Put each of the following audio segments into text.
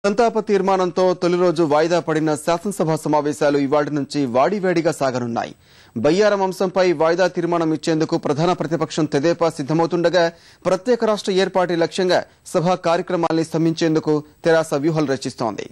సంతాప తీర్మానంతో తొలి రోజు వాయిదా పడిన శాసనసభ సమావేశాలు ఇవాళ్టి నుంచి వాడివేడిగా సాగనున్నాయి. బయ్యారం అంశంపై వాయిదా తీర్మానం ఇచ్చేందుకు ప్రధాన ప్రతిపక్షం తెదేపా సిద్దమవుతుండగా ప్రత్యేక రాష్ట్ర ఏర్పాటు లక్ష్యంగా సభా కార్యక్రమాల్ని స్తంభించేందుకు తెరాస వ్యూహాలు రచిస్తోంది.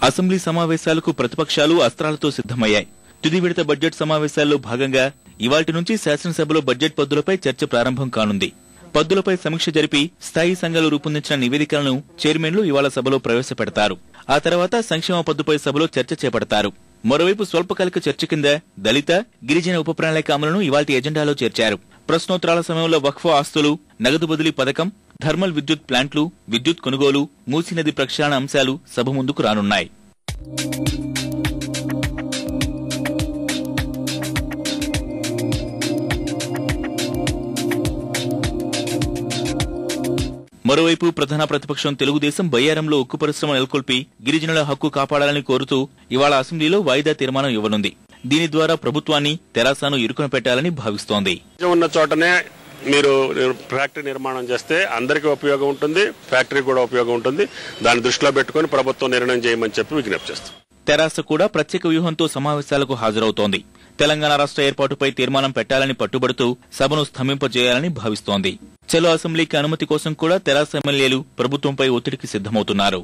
అసెంబ్లీ సమావేశాలకు ప్రతిపక్షాలు అస్త్రాలతో సిద్దమయ్యాయి. తుది విడత బడ్జెట్ సమావేశాల్లో భాగంగా ఇవాల్టి నుంచి శాసనసభలో బడ్జెట్ పద్దులపై చర్చ ప్రారంభం కానుంది. పద్దులపై సమీక్ష జరిపి స్థాయి సంఘాలు రూపొందించిన నివేదికలను చైర్మన్లు ఇవాళ సభలో ప్రవేశపెడతారు. ఆ తర్వాత సంక్షేమ పద్దుపై సభలో చర్చ చేపడతారు. మరోవైపు స్వల్పకాలిక చర్చ కింద దళిత, గిరిజన ఉప ప్రణాళిక అమలును ఇవాల్టి ఎజెండాలో చేర్చారు. ప్రశ్నోత్తరాల సమయంలో వక్ఫ్ ఆస్తులు, నగదు బదిలీ పథకం, థర్మల్ విద్యుత్ ప్లాంట్లు, విద్యుత్ కొనుగోలు, మూసీ నది ప్రక్షాళన అంశాలు సభ ముందుకు రానున్నాయి. మరోవైపు ప్రధాన ప్రతిపక్షం తెలుగుదేశం బయ్యారంలో ఉక్కు పరిశ్రమ నెలకొల్పి గిరిజనుల హక్కు కాపాడాలని కోరుతూ ఇవాళ అసెంబ్లీలో వాయిదా తీర్మానం ఇవ్వనుంది. దీని ద్వారా ప్రభుత్వాన్ని తెరాసాను ఇరుకున పెట్టాలని భావిస్తోంది. ఉన్న చోటనే మీరు ఫ్యాక్టరీ నిర్మాణం చేస్తే అందరికీ ఉపయోగం ఉంటుంది, ఫ్యాక్టరీ కూడా ఉపయోగం ఉంటుంది. దాన్ని దృష్టిలో పెట్టుకుని ప్రభుత్వం నిర్ణయం చేయమని చెప్పి విజ్ఞప్తి చేస్తాం. తెరాస కూడా ప్రత్యేక వ్యూహంతో సమావేశాలకు హాజరవుతోంది. తెలంగాణ రాష్ట్ర ఏర్పాటుపై తీర్మానం పెట్టాలని పట్టుబడుతూ సభను స్తంభింపజేయాలని భావిస్తోంది. చలో అసెంబ్లీకి అనుమతి కోసం కూడా తెరాస ఎమ్మెల్యేలు ప్రభుత్వంపై ఒత్తిడికి సిద్దమవుతున్నారు.